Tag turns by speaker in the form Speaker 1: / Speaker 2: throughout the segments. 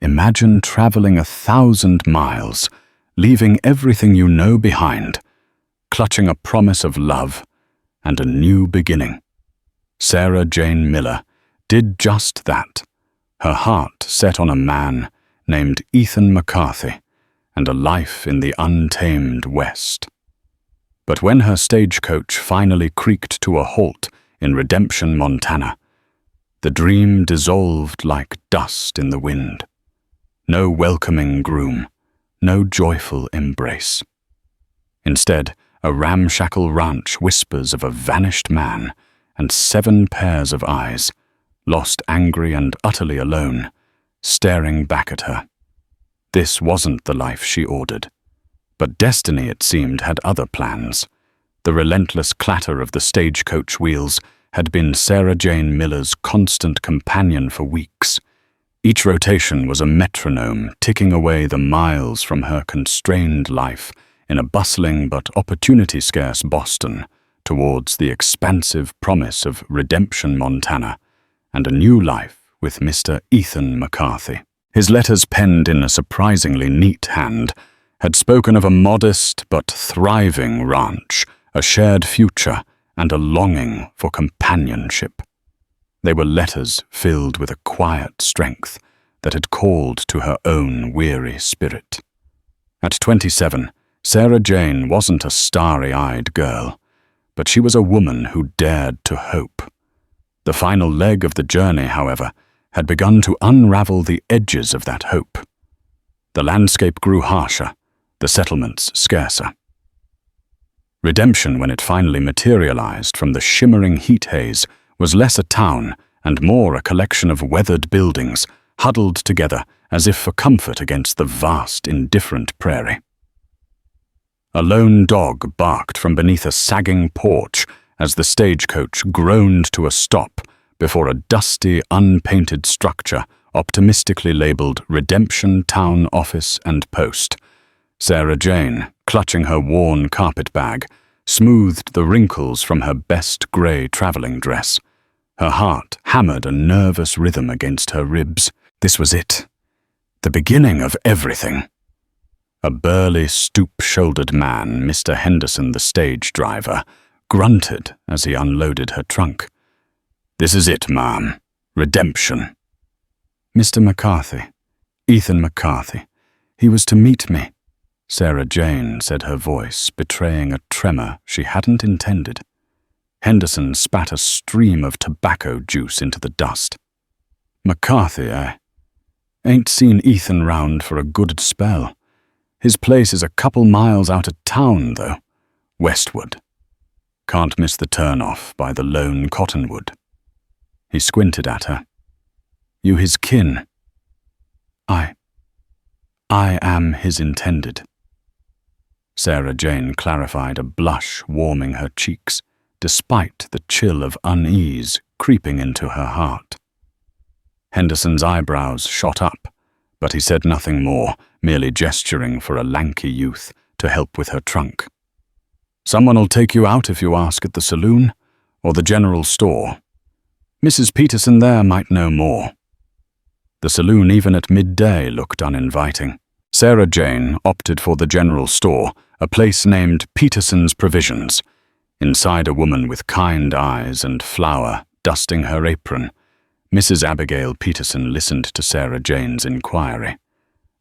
Speaker 1: Imagine traveling 1,000 miles, leaving everything you know behind, clutching a promise of love and a new beginning. Sarah Jane Miller did just that, her heart set on a man named Ethan McCarthy and a life in the untamed West. But when her stagecoach finally creaked to a halt in Redemption, Montana, the dream dissolved like dust in the wind. No welcoming groom, no joyful embrace. Instead, a ramshackle ranch whispers of a vanished man and 7 pairs of eyes, lost angry and utterly alone, staring back at her. This wasn't the life she ordered. But destiny, it seemed, had other plans. The relentless clatter of the stagecoach wheels had been Sarah Jane Miller's constant companion for weeks. Each rotation was a metronome ticking away the miles from her constrained life in a bustling but opportunity-scarce Boston towards the expansive promise of Redemption, Montana, and a new life with Mr. Ethan McCarthy. His letters, penned in a surprisingly neat hand, had spoken of a modest but thriving ranch, a shared future, and a longing for companionship. They were letters filled with a quiet strength that had called to her own weary spirit. At 27, Sarah Jane wasn't a starry-eyed girl, but she was a woman who dared to hope. The final leg of the journey, however, had begun to unravel the edges of that hope. The landscape grew harsher, the settlements scarcer. Redemption, when it finally materialized from the shimmering heat haze, was less a town and more a collection of weathered buildings huddled together as if for comfort against the vast, indifferent prairie. A lone dog barked from beneath a sagging porch as the stagecoach groaned to a stop before a dusty, unpainted structure optimistically labeled Redemption Town Office and Post. Sarah Jane, clutching her worn carpet bag, smoothed the wrinkles from her best grey travelling dress. Her heart hammered a nervous rhythm against her ribs. This was it. The beginning of everything. A burly, stoop-shouldered man, Mr. Henderson, the stage driver, grunted as he unloaded her trunk. "This is it, ma'am. Redemption." "Mr. McCarthy, Ethan McCarthy. He was to meet me," Sarah Jane said, her voice betraying a tremor she hadn't intended. Henderson spat a stream of tobacco juice into the dust. "McCarthy, eh? Ain't seen Ethan round for a good spell. His place is a couple miles out of town, though. Westward. Can't miss the turn-off by the lone cottonwood." He squinted at her. "You his kin?" I am his intended." Sarah Jane clarified, a blush warming her cheeks, despite the chill of unease creeping into her heart. Henderson's eyebrows shot up, but he said nothing more, merely gesturing for a lanky youth to help with her trunk. "Someone'll take you out if you ask at the saloon, or the general store. Mrs. Peterson there might know more." The saloon, even at midday, looked uninviting. Sarah Jane opted for the general store, a place named Peterson's Provisions. Inside, a woman with kind eyes and flour dusting her apron. Mrs. Abigail Peterson listened to Sarah Jane's inquiry.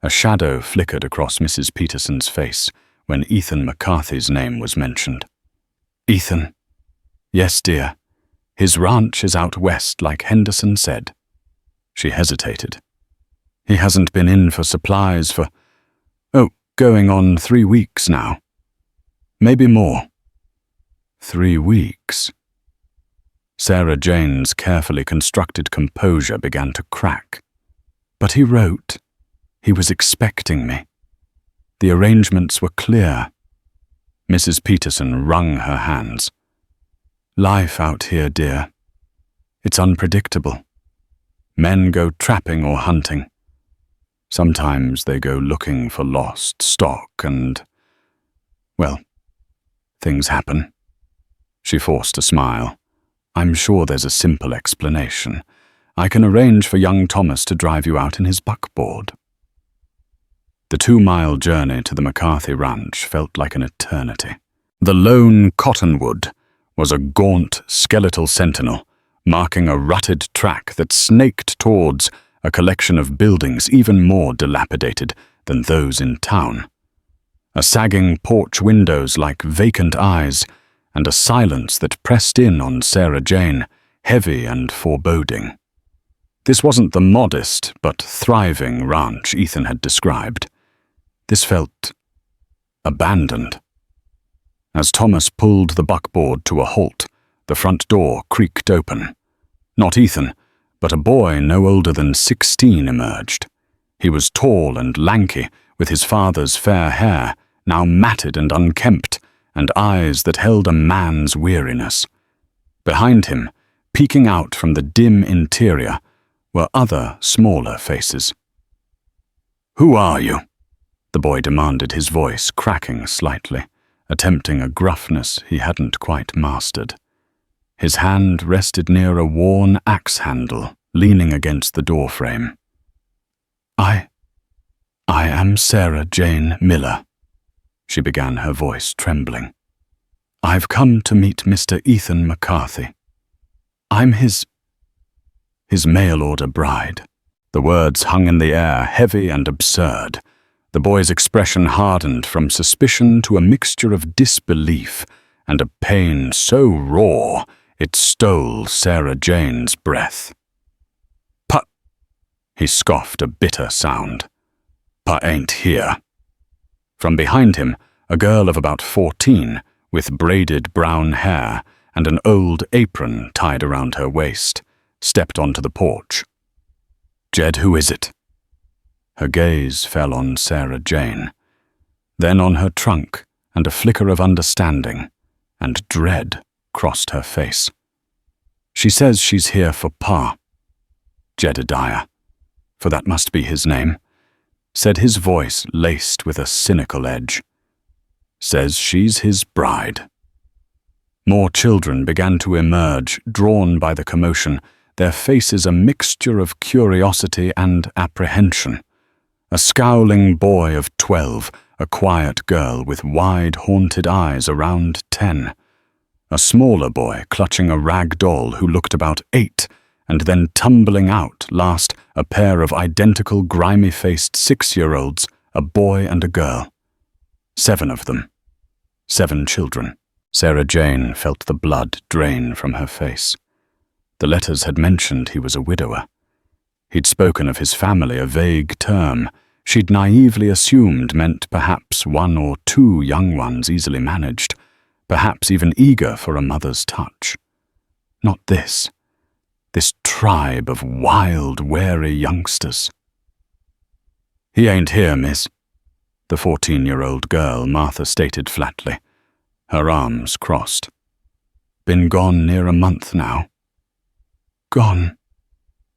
Speaker 1: A shadow flickered across Mrs. Peterson's face when Ethan McCarthy's name was mentioned. "Ethan?" "Yes, dear. His ranch is out west, like Henderson said." She hesitated. "He hasn't been in for supplies for, going on 3 weeks now. Maybe more." 3 weeks. Sarah Jane's carefully constructed composure began to crack. "But he wrote. He was expecting me. The arrangements were clear." Mrs. Peterson wrung her hands. "Life out here, dear. It's unpredictable. Men go trapping or hunting. Sometimes they go looking for lost stock and, well, things happen." She forced a smile. "I'm sure there's a simple explanation. I can arrange for young Thomas to drive you out in his buckboard." The 2-mile journey to the McCarthy ranch felt like an eternity. The lone cottonwood was a gaunt, skeletal sentinel, marking a rutted track that snaked towards a collection of buildings even more dilapidated than those in town. A sagging porch windows like vacant eyes, and a silence that pressed in on Sarah Jane, heavy and foreboding. This wasn't the modest but thriving ranch Ethan had described. This felt abandoned. As Thomas pulled the buckboard to a halt, the front door creaked open. Not Ethan, but a boy no older than 16 emerged. He was tall and lanky, with his father's fair hair, now matted and unkempt, and eyes that held a man's weariness. Behind him, peeking out from the dim interior, were other, smaller faces. "Who are you?" the boy demanded, his voice cracking slightly, attempting a gruffness he hadn't quite mastered. His hand rested near a worn axe handle, leaning against the doorframe. I am Sarah Jane Miller," she began, her voice trembling. "I've come to meet Mr. Ethan McCarthy. I'm his mail-order bride." The words hung in the air, heavy and absurd. The boy's expression hardened from suspicion to a mixture of disbelief and a pain so raw it stole Sarah Jane's breath. "Put," he scoffed, a bitter sound. "Put ain't here." From behind him, a girl of about 14, with braided brown hair and an old apron tied around her waist, stepped onto the porch. "Jed, who is it?" Her gaze fell on Sarah Jane, then on her trunk, and a flicker of understanding and dread crossed her face. "She says she's here for Pa." Jedediah, for that must be his name, said, his voice laced with a cynical edge. "Says she's his bride." More children began to emerge, drawn by the commotion, their faces a mixture of curiosity and apprehension. A scowling boy of 12, a quiet girl with wide, haunted eyes around 10. A smaller boy clutching a rag doll who looked about 8, and then tumbling out last a pair of identical grimy-faced 6-year-olds, a boy and a girl. 7 of them. 7 children. Sarah Jane felt the blood drain from her face. The letters had mentioned he was a widower. He'd spoken of his family, a vague term she'd naively assumed meant perhaps 1 or 2 young ones easily managed, perhaps even eager for a mother's touch. Not this. This tribe of wild, wary youngsters. "He ain't here, miss," the 14-year-old girl, Martha, stated flatly, her arms crossed. "Been gone near a month now." "Gone,"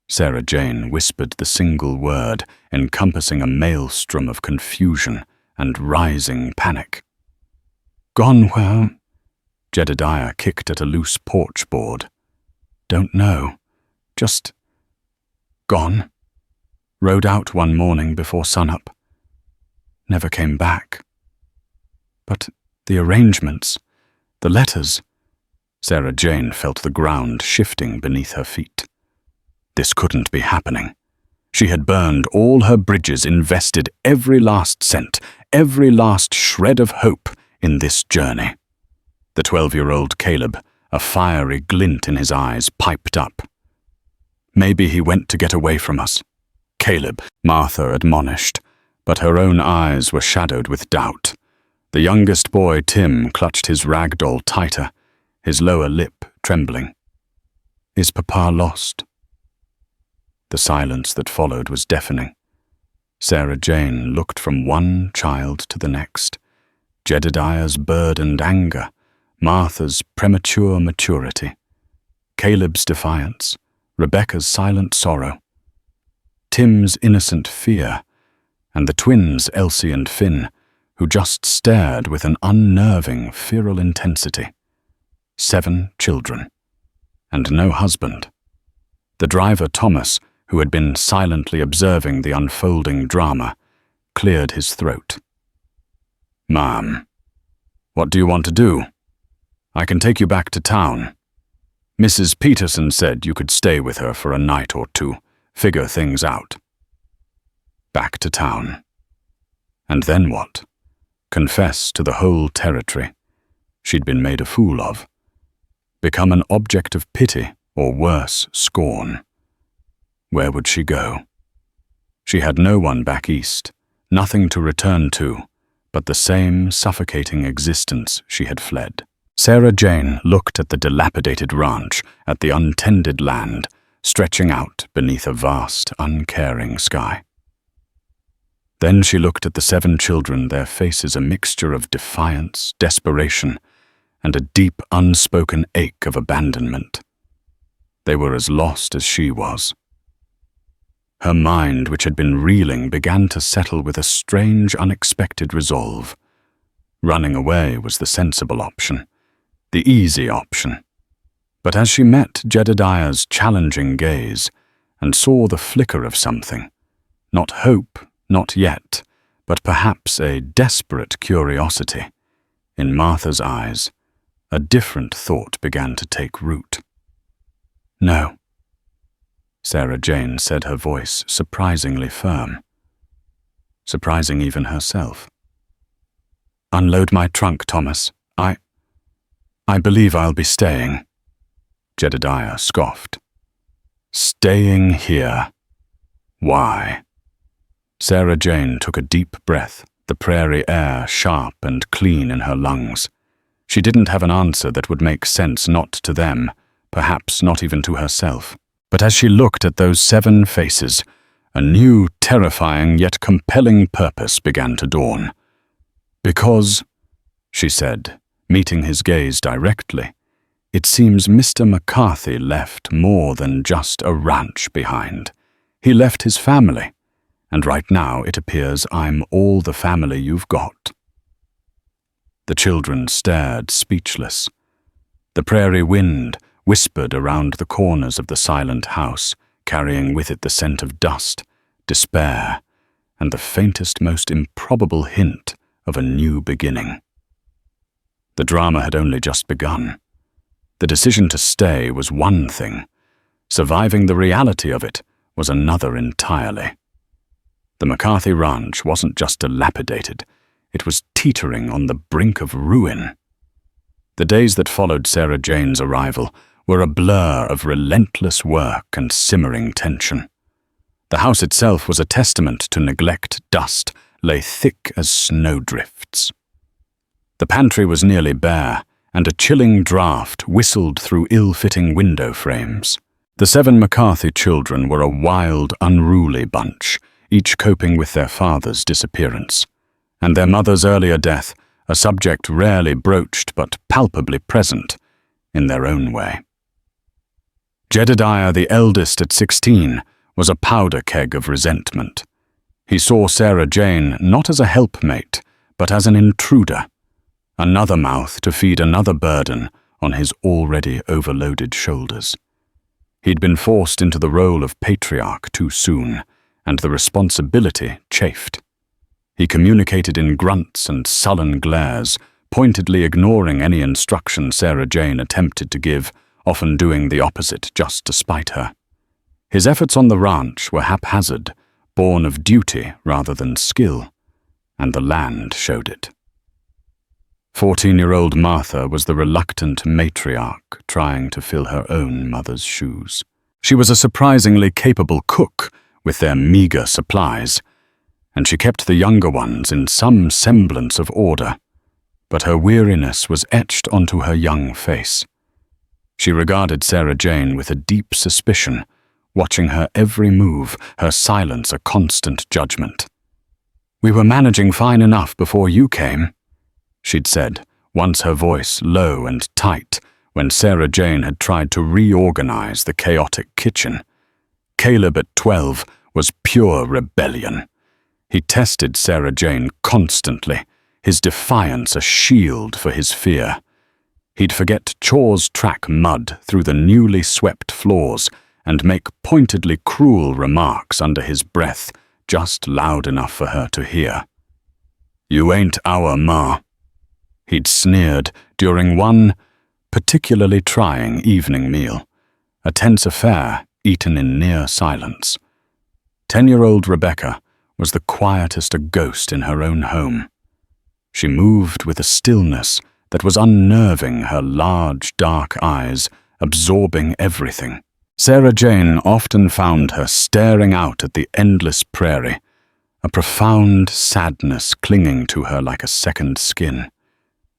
Speaker 1: Sarah Jane whispered the single word, encompassing a maelstrom of confusion and rising panic. "Gone where?" Jedediah kicked at a loose porch board. "Don't know. Just gone. Rode out one morning before sunup. Never came back. But the arrangements, the letters..." Sarah Jane felt the ground shifting beneath her feet. This couldn't be happening. She had burned all her bridges, invested every last cent, every last shred of hope in this journey. The 12-year-old Caleb, a fiery glint in his eyes, piped up. "Maybe he went to get away from us." "Caleb," Martha admonished, but her own eyes were shadowed with doubt. The youngest boy, Tim, clutched his rag doll tighter, his lower lip trembling. "Is Papa lost?" The silence that followed was deafening. Sarah Jane looked from one child to the next. Jedediah's burdened anger, Martha's premature maturity, Caleb's defiance, Rebecca's silent sorrow, Tim's innocent fear, and the twins, Elsie and Finn, who just stared with an unnerving, feral intensity. 7 children, and no husband. The driver, Thomas, who had been silently observing the unfolding drama, cleared his throat. "Ma'am, what do you want to do? I can take you back to town. Mrs. Peterson said you could stay with her for a night or two, figure things out." Back to town. And then what? Confess to the whole territory. She'd been made a fool of. Become an object of pity, or worse, scorn. Where would she go? She had no one back east, nothing to return to, but the same suffocating existence she had fled. Sarah Jane looked at the dilapidated ranch, at the untended land, stretching out beneath a vast, uncaring sky. Then she looked at the 7 children, their faces a mixture of defiance, desperation, and a deep, unspoken ache of abandonment. They were as lost as she was. Her mind, which had been reeling, began to settle with a strange, unexpected resolve. Running away was the sensible option, the easy option. But as she met Jedediah's challenging gaze and saw the flicker of something, not hope, not yet, but perhaps a desperate curiosity, in Martha's eyes, a different thought began to take root. "No," Sarah Jane said, her voice surprisingly firm. Surprising even herself. "Unload my trunk, Thomas. I believe I'll be staying." Jedediah scoffed. "Staying here? Why?" Sarah Jane took a deep breath, the prairie air sharp and clean in her lungs. She didn't have an answer that would make sense, not to them, perhaps not even to herself. But as she looked at those 7 faces, a new, terrifying yet compelling purpose began to dawn. "Because," she said, meeting his gaze directly, "it seems Mr. McCarthy left more than just a ranch behind. He left his family, and right now it appears I'm all the family you've got." The children stared, speechless. The prairie wind whispered around the corners of the silent house, carrying with it the scent of dust, despair, and the faintest, most improbable hint of a new beginning. The drama had only just begun. The decision to stay was one thing. Surviving the reality of it was another entirely. The McCarthy Ranch wasn't just dilapidated, it was teetering on the brink of ruin. The days that followed Sarah Jane's arrival were a blur of relentless work and simmering tension. The house itself was a testament to neglect. Dust lay thick as snowdrifts. The pantry was nearly bare, and a chilling draught whistled through ill-fitting window frames. The 7 McCarthy children were a wild, unruly bunch, each coping with their father's disappearance, and their mother's earlier death, a subject rarely broached but palpably present in their own way. Jedediah, the eldest at 16, was a powder keg of resentment. He saw Sarah Jane not as a helpmate, but as an intruder, another mouth to feed another burden on his already overloaded shoulders. He'd been forced into the role of patriarch too soon, and the responsibility chafed. He communicated in grunts and sullen glares, pointedly ignoring any instruction Sarah Jane attempted to give, often doing the opposite just to spite her. His efforts on the ranch were haphazard, born of duty rather than skill, and the land showed it. 14-year-old Martha was the reluctant matriarch trying to fill her own mother's shoes. She was a surprisingly capable cook with their meager supplies, and she kept the younger ones in some semblance of order, but her weariness was etched onto her young face. She regarded Sarah Jane with a deep suspicion, watching her every move, her silence a constant judgment. "We were managing fine enough before you came," she'd said, once her voice low and tight, when Sarah Jane had tried to reorganize the chaotic kitchen. Caleb at 12 was pure rebellion. He tested Sarah Jane constantly, his defiance a shield for his fear. He'd forget chores track mud through the newly swept floors and make pointedly cruel remarks under his breath, just loud enough for her to hear. "You ain't our ma," he'd sneered during one particularly trying evening meal, a tense affair eaten in near silence. 10-year-old Rebecca was the quietest a ghost in her own home. She moved with a stillness that was unnerving, her large, dark eyes absorbing everything. Sarah Jane often found her staring out at the endless prairie, a profound sadness clinging to her like a second skin.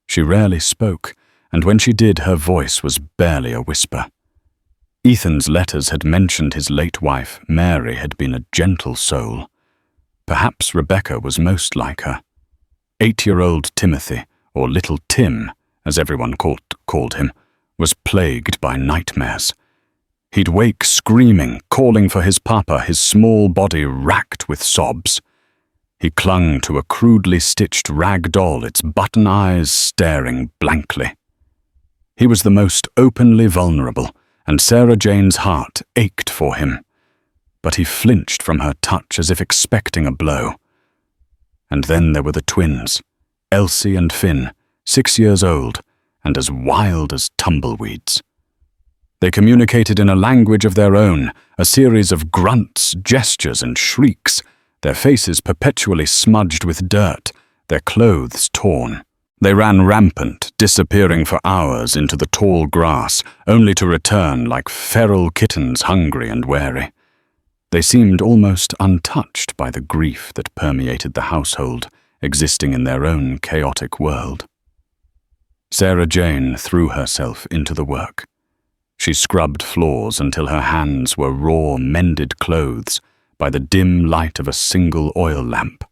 Speaker 1: She rarely spoke, and when she did, her voice was barely a whisper. Ethan's letters had mentioned his late wife, Mary, had been a gentle soul. Perhaps Rebecca was most like her. 8-year-old Timothy, or Little Tim, as everyone called him, was plagued by nightmares. He'd wake screaming, calling for his papa, his small body racked with sobs. He clung to a crudely stitched rag doll, its button eyes staring blankly. He was the most openly vulnerable, and Sarah Jane's heart ached for him. But he flinched from her touch as if expecting a blow. And then there were the twins, Elsie and Finn, 6 years old, and as wild as tumbleweeds. They communicated in a language of their own, a series of grunts, gestures, and shrieks, their faces perpetually smudged with dirt, their clothes torn. They ran rampant, disappearing for hours into the tall grass, only to return like feral kittens, hungry and wary. They seemed almost untouched by the grief that permeated the household, existing in their own chaotic world. Sarah Jane threw herself into the work. She scrubbed floors until her hands were raw, mended clothes by the dim light of a single oil lamp,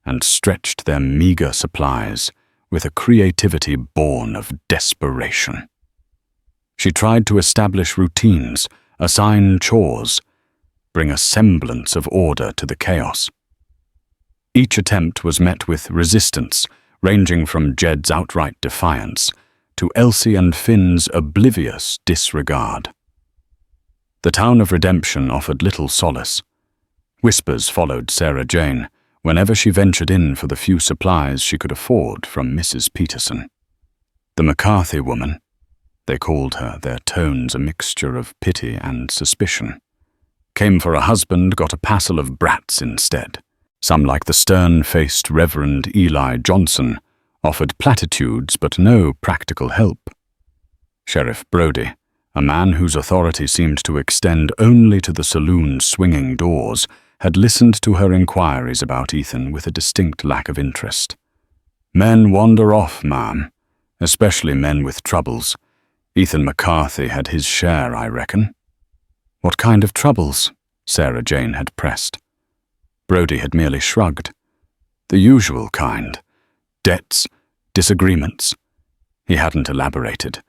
Speaker 1: and stretched their meager supplies with a creativity born of desperation. She tried to establish routines, assign chores, bring a semblance of order to the chaos. Each attempt was met with resistance, ranging from Jed's outright defiance to Elsie and Finn's oblivious disregard. The town of Redemption offered little solace. Whispers followed Sarah Jane whenever she ventured in for the few supplies she could afford from Mrs. Peterson. The McCarthy woman, they called her, their tones a mixture of pity and suspicion, came for a husband, got a passel of brats instead. Some, like the stern-faced Reverend Eli Johnson, offered platitudes but no practical help. Sheriff Brody, a man whose authority seemed to extend only to the saloon's swinging doors, had listened to her inquiries about Ethan with a distinct lack of interest. "Men wander off, ma'am, especially men with troubles. Ethan McCarthy had his share, I reckon." "What kind of troubles?" Sarah Jane had pressed. Brody had merely shrugged. "The usual kind. Debts, disagreements." He hadn't elaborated,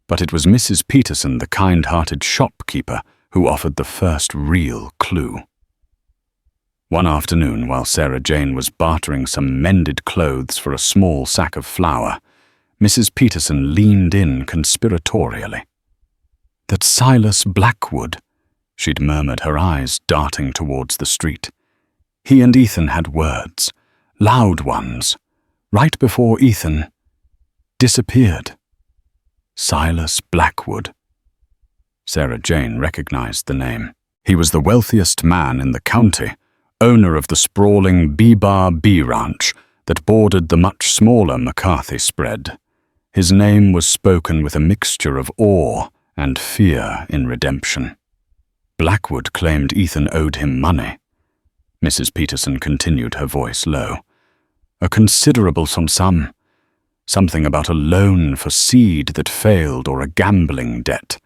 Speaker 1: but it was Mrs. Peterson, the kind-hearted shopkeeper, who offered the first real clue. One afternoon, while Sarah Jane was bartering some mended clothes for a small sack of flour, Mrs. Peterson leaned in conspiratorially. "That Silas Blackwood," she'd murmured, her eyes darting towards the street. "He and Ethan had words, loud ones, right before Ethan disappeared." Silas Blackwood. Sarah Jane recognized the name. He was the wealthiest man in the county, owner of the sprawling B-Bar B ranch that bordered the much smaller McCarthy spread. His name was spoken with a mixture of awe and fear in Redemption. Blackwood claimed Ethan owed him money. Mrs. Peterson continued, her voice low. "A considerable sum. Something about a loan for seed that failed or a gambling debt.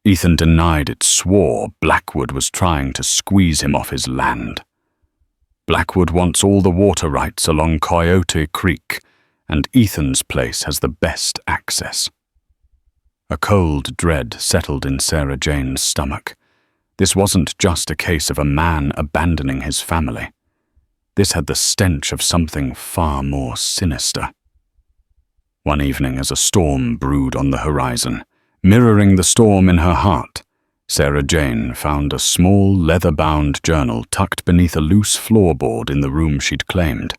Speaker 1: Ethan denied it, swore Blackwood was trying to squeeze him off his land. Blackwood wants all the water rights along Coyote Creek, and Ethan's place has the best access." A cold dread settled in Sarah Jane's stomach. This wasn't just a case of a man abandoning his family. This had the stench of something far more sinister. One evening, as a storm brewed on the horizon, mirroring the storm in her heart, Sarah Jane found a small leather-bound journal tucked beneath a loose floorboard in the room she'd claimed,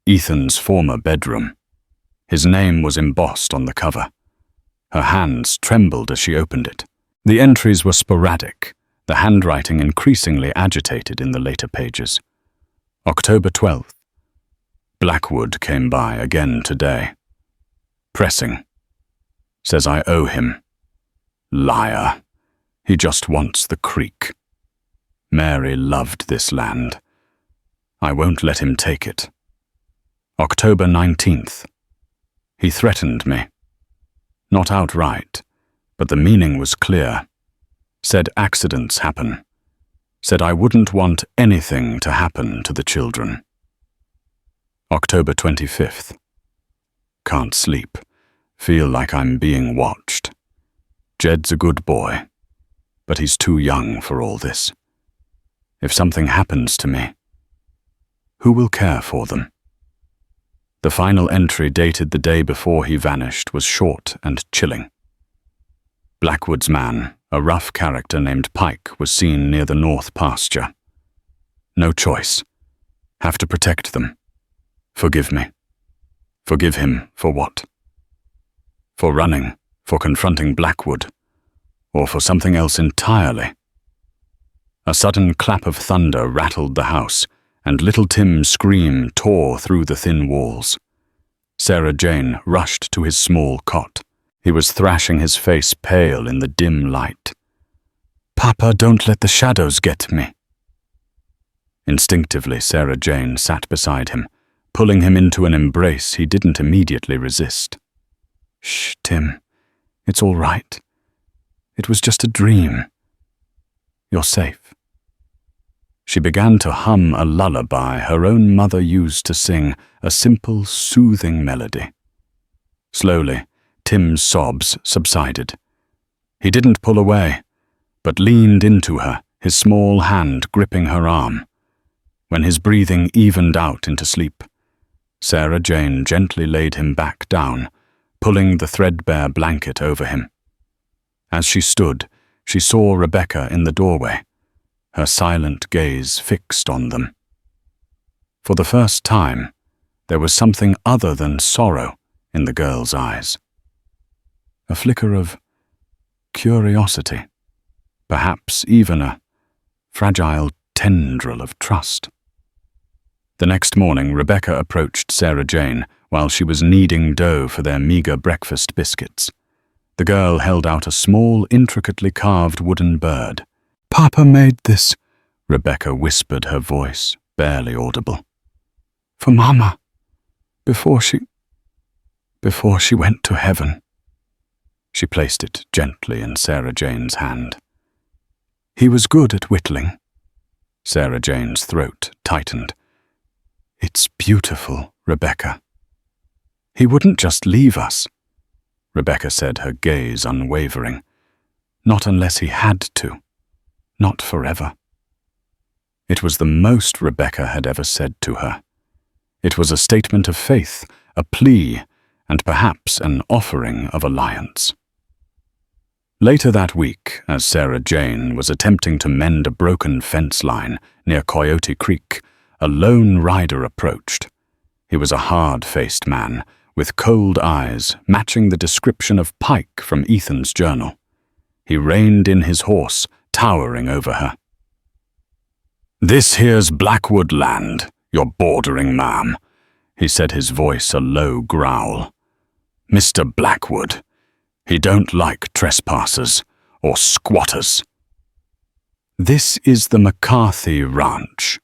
Speaker 1: Ethan's former bedroom. His name was embossed on the cover. Her hands trembled as she opened it. The entries were sporadic, the handwriting increasingly agitated in the later pages. October 12th. Blackwood came by again today. Pressing. Says I owe him. Liar. He just wants the creek. Mary loved this land. I won't let him take it. October 19th. He threatened me. Not outright, but the meaning was clear. Said accidents happen. Said I wouldn't want anything to happen to the children. October 25th. Can't sleep. Feel like I'm being watched. Jed's a good boy, but he's too young for all this. If something happens to me, who will care for them? The final entry, dated the day before he vanished, was short and chilling. Blackwood's man, a rough character named Pike, was seen near the north pasture. No choice. Have to protect them. Forgive me. Forgive him for what? For running, for confronting Blackwood, or for something else entirely? A sudden clap of thunder rattled the house, and little Tim's scream tore through the thin walls. Sarah Jane rushed to his small cot. He was thrashing his face pale in the dim light. "Papa, don't let the shadows get me." Instinctively, Sarah Jane sat beside him, pulling him into an embrace he didn't immediately resist. "Shh, Tim. It's all right. It was just a dream. You're safe." She began to hum a lullaby her own mother used to sing, a simple, soothing melody. Slowly, Tim's sobs subsided. He didn't pull away, but leaned into her, his small hand gripping her arm. When his breathing evened out into sleep, Sarah Jane gently laid him back down, pulling the threadbare blanket over him. As she stood, she saw Rebecca in the doorway, her silent gaze fixed on them. For the first time, there was something other than sorrow in the girl's eyes. A flicker of curiosity, perhaps even a fragile tendril of trust. The next morning, Rebecca approached Sarah Jane while she was kneading dough for their meager breakfast biscuits. The girl held out a small, intricately carved wooden bird. "Papa made this," Rebecca whispered, her voice barely audible. "For Mama, before she went to heaven." She placed it gently in Sarah Jane's hand. "He was good at whittling." Sarah Jane's throat tightened. "It's beautiful, Rebecca." "He wouldn't just leave us," Rebecca said, her gaze unwavering. "Not unless he had to. Not forever." It was the most Rebecca had ever said to her. It was a statement of faith, a plea, and perhaps an offering of alliance. Later that week, as Sarah Jane was attempting to mend a broken fence line near Coyote Creek, a lone rider approached. He was a hard-faced man, with cold eyes matching the description of Pike from Ethan's journal. He reined in his horse, towering over her. "This here's Blackwood land, your bordering ma'am," he said, his voice a low growl. "Mr. Blackwood, he don't like trespassers or squatters." "This is the McCarthy Ranch,"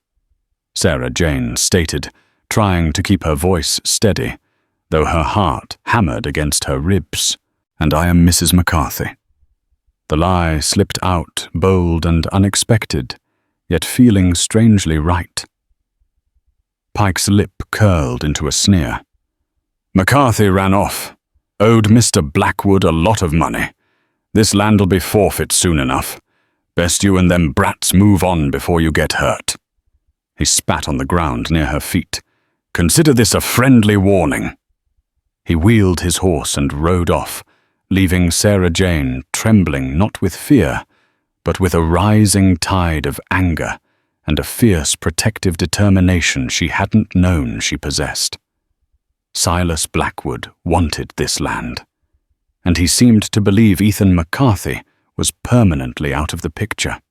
Speaker 1: Sarah Jane stated, trying to keep her voice steady, though her heart hammered against her ribs. "And I am Mrs. McCarthy." The lie slipped out, bold and unexpected, yet feeling strangely right. Pike's lip curled into a sneer. "McCarthy ran off. Owed Mr. Blackwood a lot of money. This land'll be forfeit soon enough. Best you and them brats move on before you get hurt." He spat on the ground near her feet. "Consider this a friendly warning." He wheeled his horse and rode off, leaving Sarah Jane trembling not with fear, but with a rising tide of anger and a fierce protective determination she hadn't known she possessed. Silas Blackwood wanted this land, and he seemed to believe Ethan McCarthy was permanently out of the picture.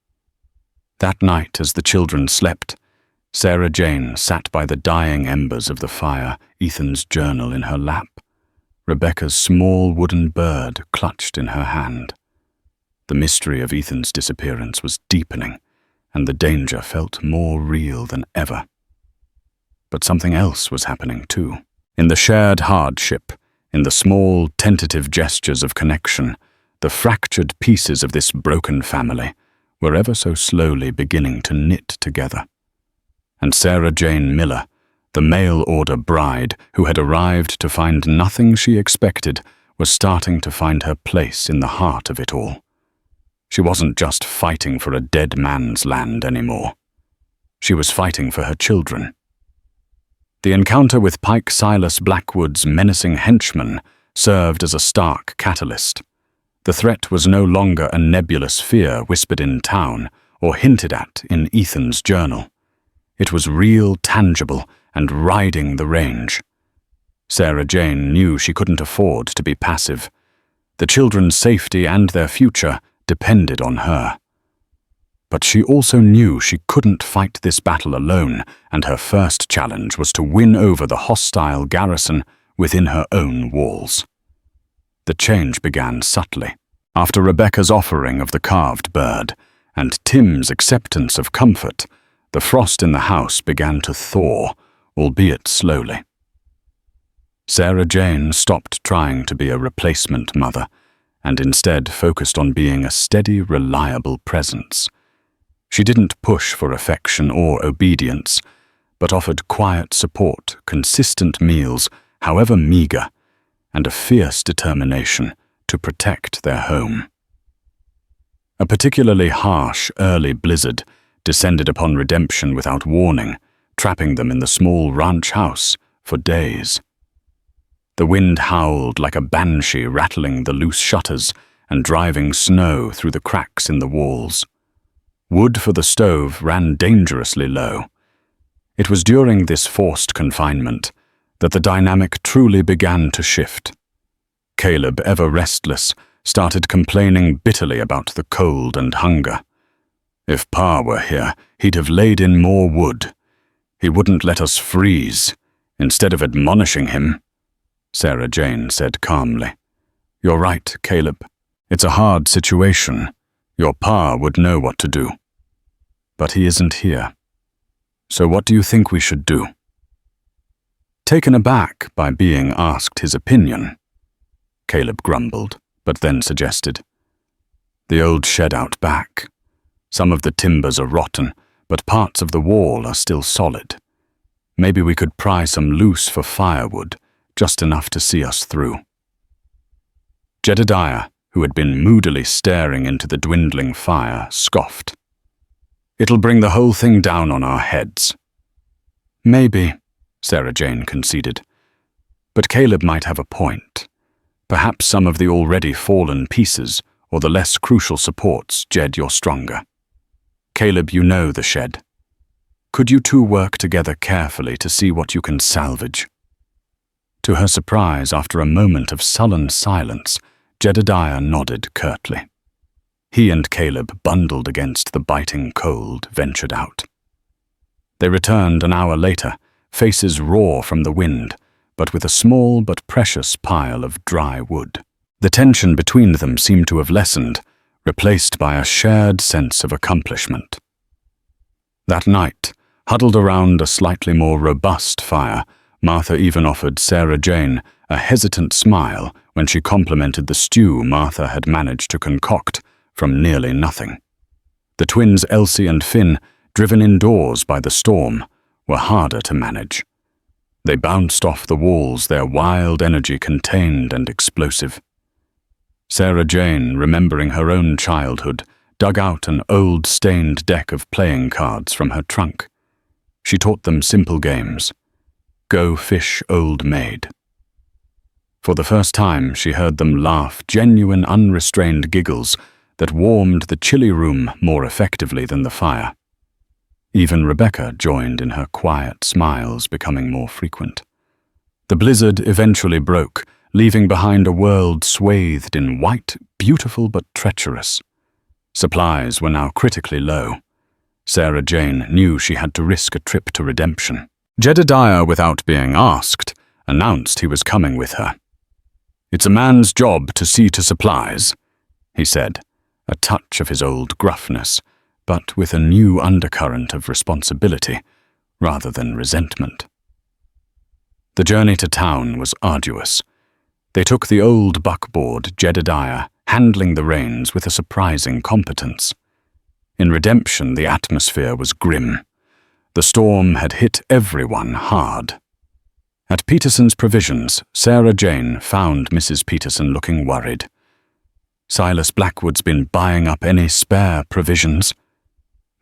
Speaker 1: That night, as the children slept, Sarah Jane sat by the dying embers of the fire, Ethan's journal in her lap, Rebecca's small wooden bird clutched in her hand. The mystery of Ethan's disappearance was deepening, and the danger felt more real than ever. But something else was happening too. In the shared hardship, in the small, tentative gestures of connection, the fractured pieces of this broken family were ever so slowly beginning to knit together. And Sarah Jane Miller, the mail-order bride who had arrived to find nothing she expected, was starting to find her place in the heart of it all. She wasn't just fighting for a dead man's land anymore. She was fighting for her children. The encounter with Pike Silas Blackwood's menacing henchman served as a stark catalyst. The threat was no longer a nebulous fear whispered in town or hinted at in Ethan's journal. It was real, tangible, and riding the range. Sarah Jane knew she couldn't afford to be passive. The children's safety and their future depended on her. But she also knew she couldn't fight this battle alone, and her first challenge was to win over the hostile garrison within her own walls. The change began subtly. After Rebecca's offering of the carved bird and Tim's acceptance of comfort, the frost in the house began to thaw, albeit slowly. Sarah Jane stopped trying to be a replacement mother and instead focused on being a steady, reliable presence. She didn't push for affection or obedience, but offered quiet support, consistent meals, however meager, and a fierce determination to protect their home. A particularly harsh early blizzard descended upon Redemption without warning, trapping them in the small ranch house for days. The wind howled like a banshee, rattling the loose shutters and driving snow through the cracks in the walls. Wood for the stove ran dangerously low. It was during this forced confinement that the dynamic truly began to shift. Caleb, ever restless, started complaining bitterly about the cold and hunger. If Pa were here, he'd have laid in more wood. He wouldn't let us freeze. Instead of admonishing him, Sarah Jane said calmly, "You're right, Caleb. It's a hard situation. Your Pa would know what to do. But he isn't here. So what do you think we should do?" Taken aback by being asked his opinion, Caleb grumbled, but then suggested, "The old shed out back. Some of the timbers are rotten, but parts of the wall are still solid. Maybe we could pry some loose for firewood, just enough to see us through." Jedediah, who had been moodily staring into the dwindling fire, scoffed. "It'll bring the whole thing down on our heads." "Maybe," Sarah Jane conceded. But Caleb might have a point. Perhaps some of the already fallen pieces or the less crucial supports, Jed, you're stronger. Caleb, you know the shed. Could you two work together carefully to see what you can salvage?" To her surprise, after a moment of sullen silence, Jedediah nodded curtly. He and Caleb, bundled against the biting cold, ventured out. They returned an hour later, faces raw from the wind, but with a small but precious pile of dry wood. The tension between them seemed to have lessened, replaced by a shared sense of accomplishment. That night, huddled around a slightly more robust fire, Martha even offered Sarah Jane a hesitant smile when she complimented the stew Martha had managed to concoct from nearly nothing. The twins Elsie and Finn, driven indoors by the storm, were harder to manage. They bounced off the walls, their wild energy contained and explosive. Sarah Jane, remembering her own childhood, dug out an old stained deck of playing cards from her trunk. She taught them simple games. Go fish, old maid. For the first time, she heard them laugh, genuine, unrestrained giggles that warmed the chilly room more effectively than the fire. Even Rebecca joined in her quiet smiles becoming more frequent. The blizzard eventually broke, leaving behind a world swathed in white, beautiful but treacherous. Supplies were now critically low. Sarah Jane knew she had to risk a trip to redemption. Jedediah, without being asked, announced he was coming with her. "It's a man's job to see to supplies," he said, a touch of his old gruffness, but with a new undercurrent of responsibility rather than resentment. The journey to town was arduous. They took the old buckboard, Jedediah, handling the reins with a surprising competence. In redemption, the atmosphere was grim. The storm had hit everyone hard. At Peterson's Provisions, Sarah Jane found Mrs. Peterson looking worried. "Silas Blackwood's been buying up any spare provisions,"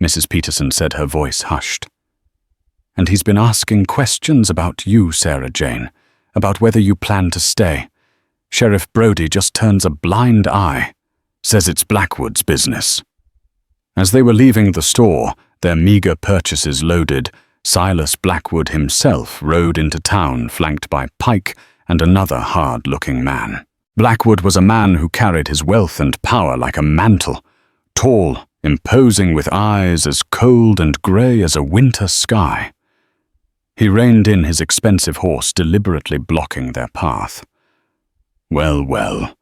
Speaker 1: Mrs. Peterson said, her voice hushed. "And he's been asking questions about you, Sarah Jane, about whether you plan to stay. Sheriff Brody just turns a blind eye, says it's Blackwood's business." As they were leaving the store, their meager purchases loaded, Silas Blackwood himself rode into town flanked by Pike and another hard-looking man. Blackwood was a man who carried his wealth and power like a mantle, tall, imposing with eyes as cold and grey as a winter sky. He reined in his expensive horse, deliberately blocking their path. "Well, well,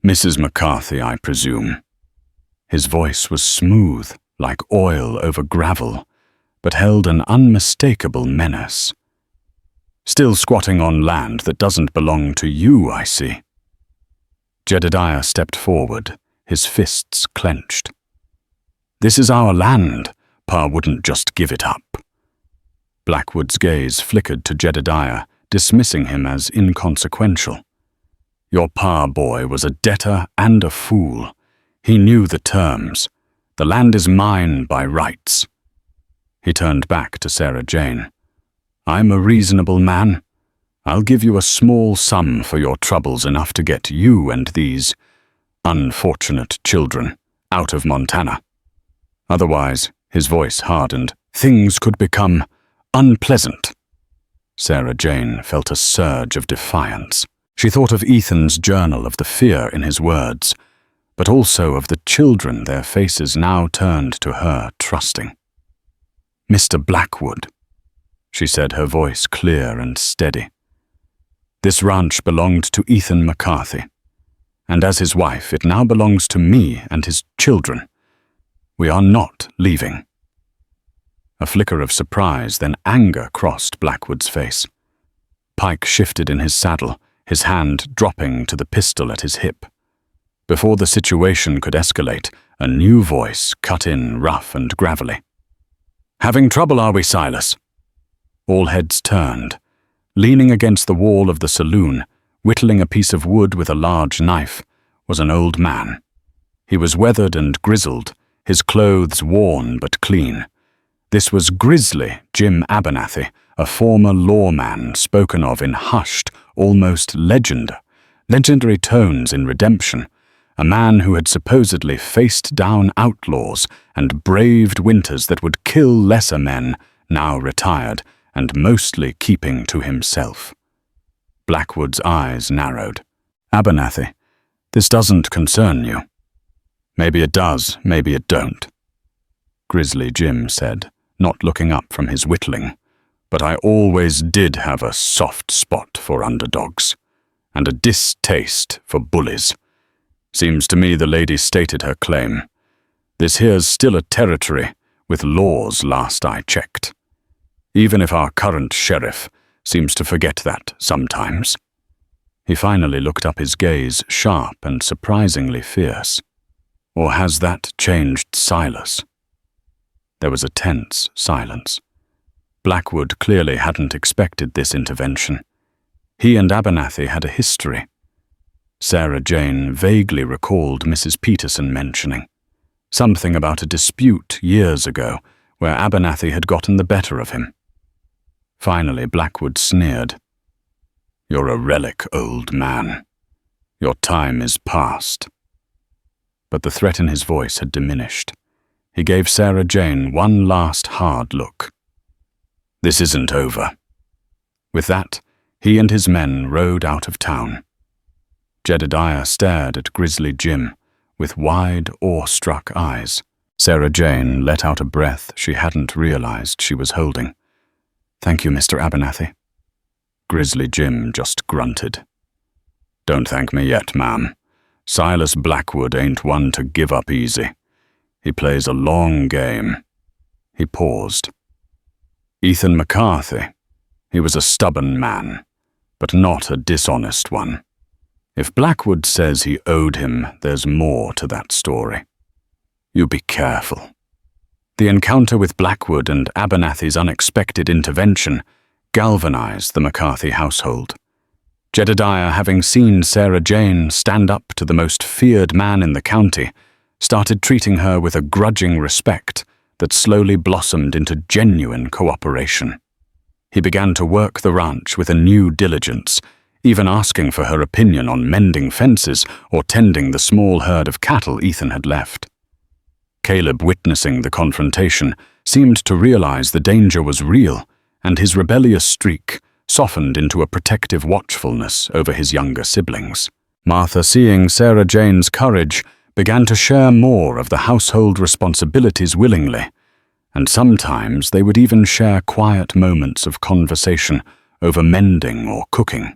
Speaker 1: Mrs. McCarthy, I presume." His voice was smooth, like oil over gravel, but held an unmistakable menace. "Still squatting on land that doesn't belong to you, I see." Jedediah stepped forward, his fists clenched. "This is our land. Pa wouldn't just give it up." Blackwood's gaze flickered to Jedediah, dismissing him as inconsequential. "Your pa, boy, was a debtor and a fool. He knew the terms. The land is mine by rights." He turned back to Sarah Jane. "I'm a reasonable man. I'll give you a small sum for your troubles, enough to get you and these unfortunate children out of Montana. Otherwise," his voice hardened, "things could become unpleasant." Sarah Jane felt a surge of defiance. She thought of Ethan's journal, of the fear in his words, but also of the children, their faces now turned to her, trusting. "Mr. Blackwood," she said, her voice clear and steady. "This ranch belonged to Ethan McCarthy, and as his wife, it now belongs to me and his children. We are not leaving." A flicker of surprise, then anger crossed Blackwood's face. Pike shifted in his saddle, his hand dropping to the pistol at his hip. Before the situation could escalate, a new voice cut in rough and gravelly. "Having trouble, are we, Silas?" All heads turned. Leaning against the wall of the saloon, whittling a piece of wood with a large knife, was an old man. He was weathered and grizzled, his clothes worn but clean. This was Grizzly Jim Abernathy, a former lawman spoken of in hushed, almost legendary tones in redemption, a man who had supposedly faced down outlaws and braved winters that would kill lesser men, now retired, and mostly keeping to himself. Blackwood's eyes narrowed. "Abernathy, this doesn't concern you." "Maybe it does, maybe it don't," Grizzly Jim said, not looking up from his whittling. "But I always did have a soft spot for underdogs, and a distaste for bullies. Seems to me the lady stated her claim. This here's still a territory with laws last I checked. Even if our current sheriff seems to forget that sometimes." He finally looked up, his gaze sharp and surprisingly fierce. "Or has that changed Silas?" There was a tense silence. Blackwood clearly hadn't expected this intervention. He and Abernathy had a history. Sarah Jane vaguely recalled Mrs. Peterson mentioning something about a dispute years ago where Abernathy had gotten the better of him. Finally, Blackwood sneered. "You're a relic, old man. Your time is past." but the threat in his voice had diminished. He gave Sarah Jane one last hard look. "This isn't over." With that, he and his men rode out of town. Jedediah stared at Grizzly Jim with wide, awe-struck eyes. Sarah Jane let out a breath she hadn't realized she was holding. "Thank you, Mr. Abernathy." Grizzly Jim just grunted. "Don't thank me yet, ma'am. Silas Blackwood ain't one to give up easy. He plays a long game." He paused. "Ethan McCarthy. He was a stubborn man, but not a dishonest one. If Blackwood says he owed him, there's more to that story. You be careful." The encounter with Blackwood and Abernathy's unexpected intervention galvanized the McCarthy household. Jedediah, having seen Sarah Jane stand up to the most feared man in the county, started treating her with a grudging respect that slowly blossomed into genuine cooperation. He began to work the ranch with a new diligence, even asking for her opinion on mending fences or tending the small herd of cattle Ethan had left. Caleb, witnessing the confrontation, seemed to realize the danger was real, and his rebellious streak softened into a protective watchfulness over his younger siblings. Martha, seeing Sarah Jane's courage, began to share more of the household responsibilities willingly, and sometimes they would even share quiet moments of conversation over mending or cooking.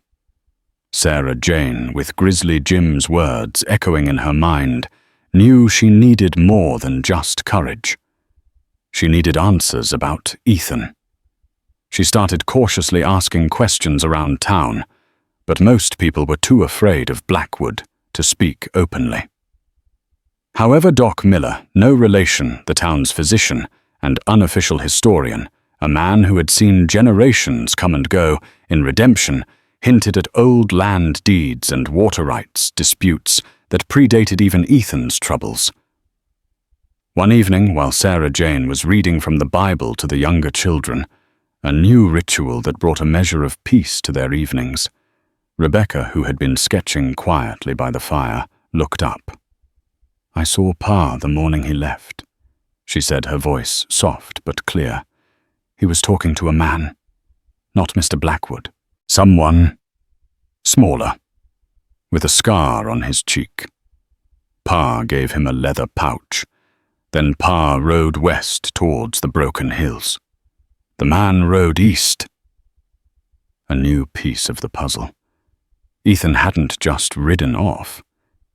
Speaker 1: Sarah Jane, with Grizzly Jim's words echoing in her mind, knew she needed more than just courage. She needed answers about Ethan. She started cautiously asking questions around town, but most people were too afraid of Blackwood to speak openly. However, Doc Miller, no relation, the town's physician and unofficial historian, a man who had seen generations come and go in redemption, hinted at old land deeds and water rights disputes that predated even Ethan's troubles. One evening, while Sarah Jane was reading from the Bible to the younger children, a new ritual that brought a measure of peace to their evenings, Rebecca, who had been sketching quietly by the fire, looked up. "I saw Pa the morning he left," she said, her voice soft but clear. "He was talking to a man, not Mr. Blackwood. Someone smaller, with a scar on his cheek. Pa gave him a leather pouch. Then Pa rode west towards the broken hills. The man rode east." A new piece of the puzzle. Ethan hadn't just ridden off.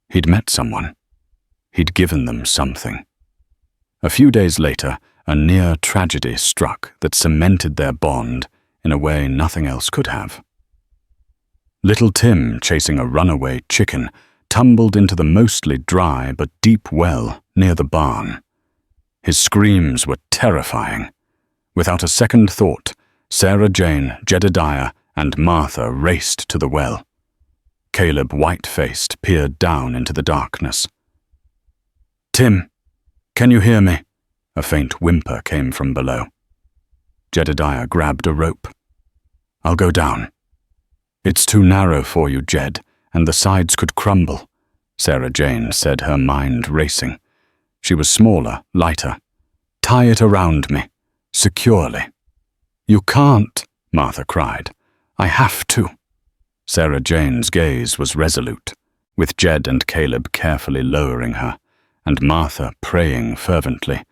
Speaker 1: He'd met someone. He'd given them something. A few days later, a near tragedy struck that cemented their bond in a way nothing else could have. Little Tim, chasing a runaway chicken, tumbled into the mostly dry but deep well near the barn. His screams were terrifying. Without a second thought, Sarah Jane, Jedediah, and Martha raced to the well. Caleb, white-faced, peered down into the darkness. "Tim, can you hear me?" A faint whimper came from below. Jedediah grabbed a rope. "I'll go down." "It's too narrow for you, Jed, and the sides could crumble," Sarah Jane said, her mind racing. She was smaller, lighter. "Tie it around me. Securely." "You can't," Martha cried. "I have to." Sarah Jane's gaze was resolute, with Jed and Caleb carefully lowering her, and Martha praying fervently.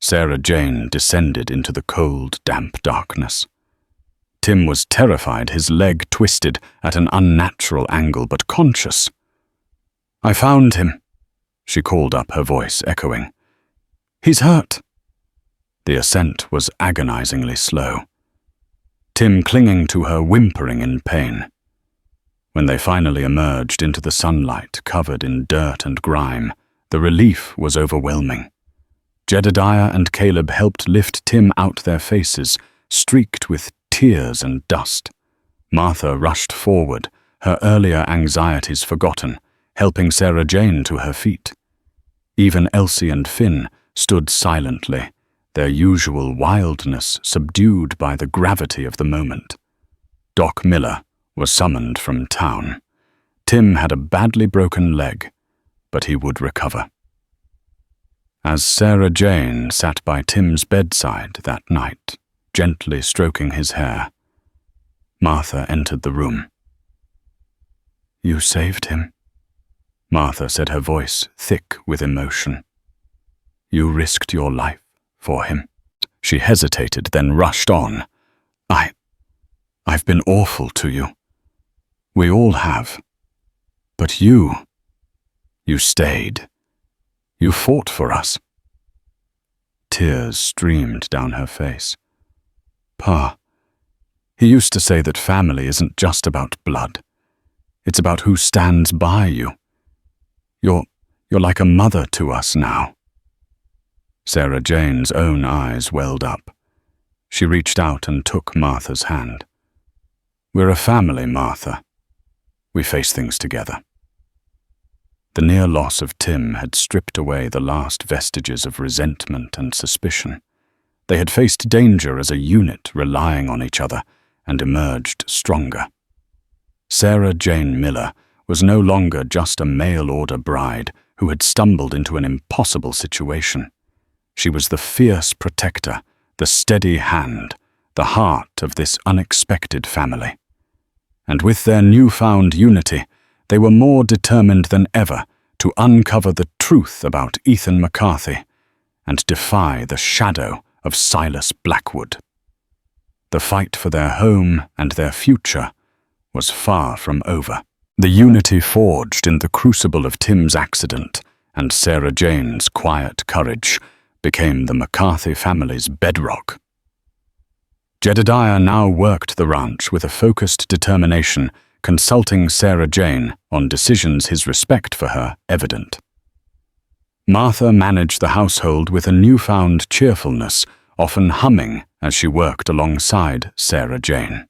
Speaker 1: Sarah Jane descended into the cold, damp darkness. Tim was terrified, his leg twisted at an unnatural angle, but conscious. "I found him," she called up, her voice echoing. "He's hurt." The ascent was agonizingly slow. Tim clinging to her, whimpering in pain. When they finally emerged into the sunlight, covered in dirt and grime, the relief was overwhelming. Jedediah and Caleb helped lift Tim out, their faces streaked with tears and dust. Martha rushed forward, her earlier anxieties forgotten, helping Sarah Jane to her feet. Even Elsie and Finn stood silently, their usual wildness subdued by the gravity of the moment. Doc Miller was summoned from town. Tim had a badly broken leg, but he would recover. As Sarah Jane sat by Tim's bedside that night, gently stroking his hair, Martha entered the room. "You saved him," Martha said, her voice thick with emotion. "You risked your life for him." She hesitated, then rushed on. I've been awful to you. We all have. But you stayed. You fought for us." Tears streamed down her face. "Pa, he used to say that family isn't just about blood. It's about who stands by you. You're like a mother to us now." Sarah Jane's own eyes welled up. She reached out and took Martha's hand. "We're a family, Martha. We face things together." The near loss of Tim had stripped away the last vestiges of resentment and suspicion. They had faced danger as a unit, relying on each other, and emerged stronger. Sarah Jane Miller was no longer just a mail-order bride who had stumbled into an impossible situation. She was the fierce protector, the steady hand, the heart of this unexpected family. And with their newfound unity, they were more determined than ever to uncover the truth about Ethan McCarthy and defy the shadow of Silas Blackwood. The fight for their home and their future was far from over. The unity forged in the crucible of Tim's accident and Sarah Jane's quiet courage became the McCarthy family's bedrock. Jedediah now worked the ranch with a focused determination, consulting Sarah Jane on decisions his respect for her evident. Martha managed the household with a newfound cheerfulness, often humming as she worked alongside Sarah Jane.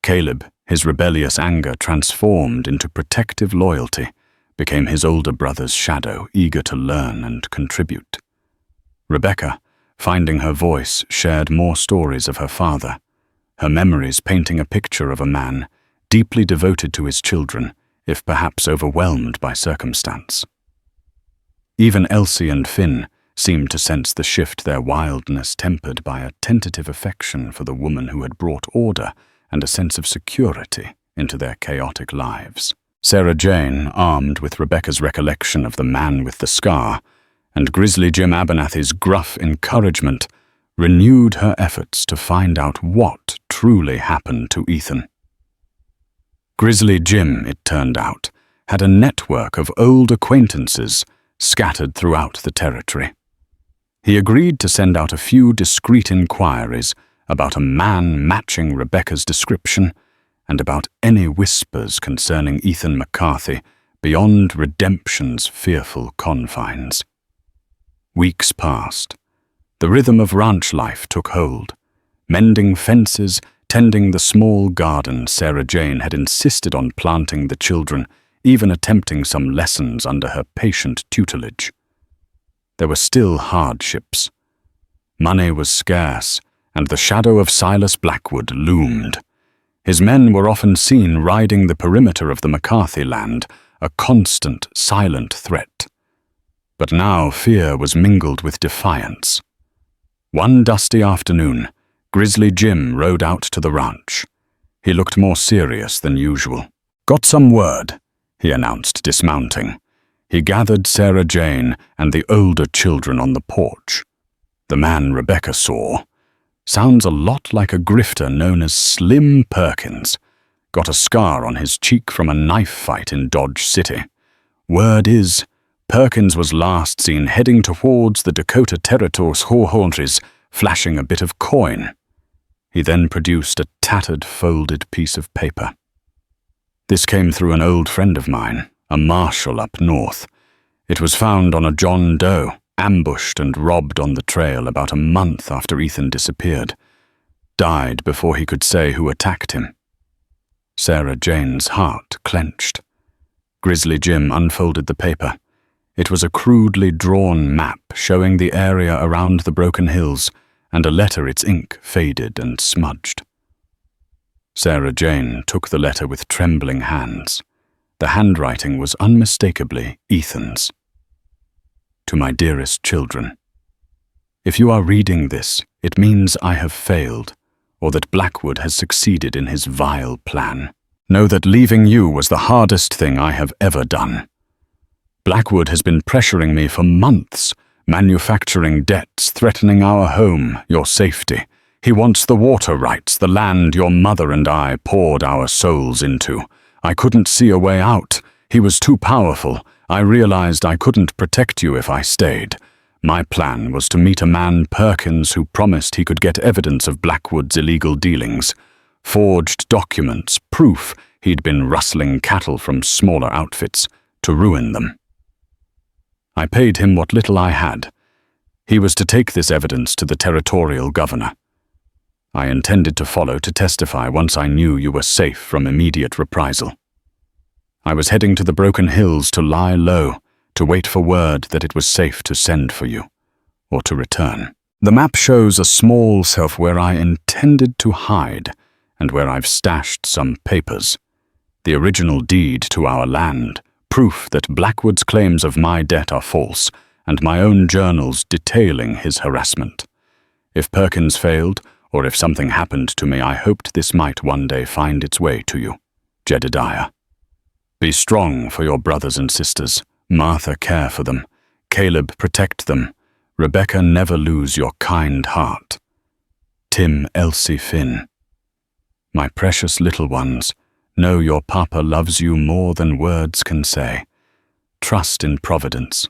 Speaker 1: Caleb, his rebellious anger transformed into protective loyalty, became his older brother's shadow, eager to learn and contribute. Rebecca, finding her voice, shared more stories of her father, her memories painting a picture of a man deeply devoted to his children, if perhaps overwhelmed by circumstance. Even Elsie and Finn seemed to sense the shift, their wildness tempered by a tentative affection for the woman who had brought order and a sense of security into their chaotic lives. Sarah Jane, armed with Rebecca's recollection of the man with the scar, and Grizzly Jim Abernathy's gruff encouragement, renewed her efforts to find out what truly happened to Ethan. Grizzly Jim, it turned out, had a network of old acquaintances scattered throughout the territory. He agreed to send out a few discreet inquiries about a man matching Rebecca's description and about any whispers concerning Ethan McCarthy beyond redemption's fearful confines. Weeks passed. The rhythm of ranch life took hold. Mending fences, tending the small garden Sarah Jane had insisted on planting the children, even attempting some lessons under her patient tutelage. There were still hardships. Money was scarce, and the shadow of Silas Blackwood loomed. His men were often seen riding the perimeter of the McCarthy land, a constant, silent threat. But now fear was mingled with defiance. One dusty afternoon, Grizzly Jim rode out to the ranch. He looked more serious than usual. "Got some word," he announced, dismounting. He gathered Sarah Jane and the older children on the porch. The man Rebecca saw sounds a lot like a grifter known as Slim Perkins. Got a scar on his cheek from a knife fight in Dodge City. Word is, Perkins was last seen heading towards the Dakota Territory's Horhornries, flashing a bit of coin. He then produced a tattered, folded piece of paper. "This came through an old friend of mine, a marshal up north. It was found on a John Doe, ambushed and robbed on the trail about a month after Ethan disappeared. Died before he could say who attacked him." Sarah Jane's heart clenched. Grizzly Jim unfolded the paper. It was a crudely drawn map showing the area around the Broken Hills, and a letter its ink faded and smudged. Sarah Jane took the letter with trembling hands. The handwriting was unmistakably Ethan's. to my dearest children. If you are reading this, it means I have failed, or that Blackwood has succeeded in his vile plan. Know that leaving you was the hardest thing I have ever done. Blackwood has been pressuring me for months, manufacturing debts, threatening our home, your safety. He wants the water rights, the land your mother and I poured our souls into. I couldn't see a way out. He was too powerful. I realized I couldn't protect you if I stayed. My plan was to meet a man, Perkins, who promised he could get evidence of Blackwood's illegal dealings. Forged documents, proof he'd been rustling cattle from smaller outfits to ruin them. I paid him what little I had. He was to take this evidence to the territorial governor. I intended to follow to testify once I knew you were safe from immediate reprisal. I was heading to the Broken Hills to lie low, to wait for word that it was safe to send for you, or to return. The map shows a small self where I intended to hide, and where I've stashed some papers. The original deed to our land, proof that Blackwood's claims of my debt are false, and my own journals detailing his harassment. If Perkins failed, or if something happened to me, I hoped this might one day find its way to you. Jedediah. Be strong for your brothers and sisters. Martha, care for them. Caleb, protect them. Rebecca, never lose your kind heart. Tim, Elsie, Finn. My precious little ones, know your papa loves you more than words can say. Trust in Providence.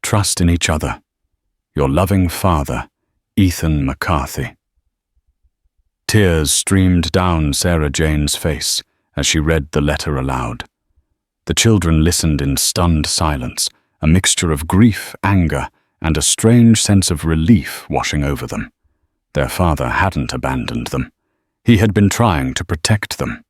Speaker 1: Trust in each other. Your loving father, Ethan McCarthy. Tears streamed down Sarah Jane's face as she read the letter aloud. The children listened in stunned silence, a mixture of grief, anger, and a strange sense of relief washing over them. Their father hadn't abandoned them. He had been trying to protect them.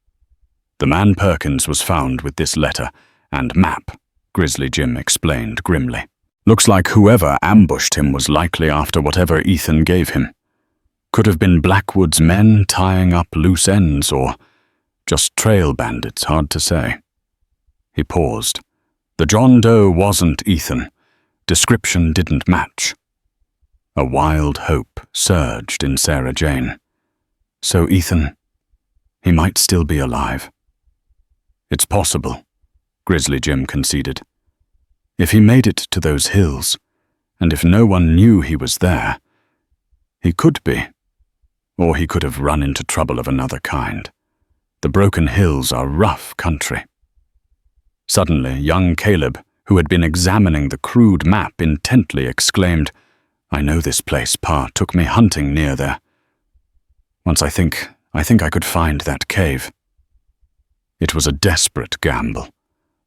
Speaker 1: The man Perkins was found with this letter and map, Grizzly Jim explained grimly. Looks like whoever ambushed him was likely after whatever Ethan gave him. Could have been Blackwood's men tying up loose ends, or just trail bandits, hard to say. He paused. The John Doe wasn't Ethan. Description didn't match. A wild hope surged in Sarah Jane. So Ethan, he might still be alive. It's possible, Grizzly Jim conceded. If he made it to those hills, and if no one knew he was there, he could be. Or he could have run into trouble of another kind. The Broken Hills are rough country. Suddenly, young Caleb, who had been examining the crude map intently, exclaimed, I know this place, Pa took me hunting near there. Once I think I could find that cave. It was a desperate gamble.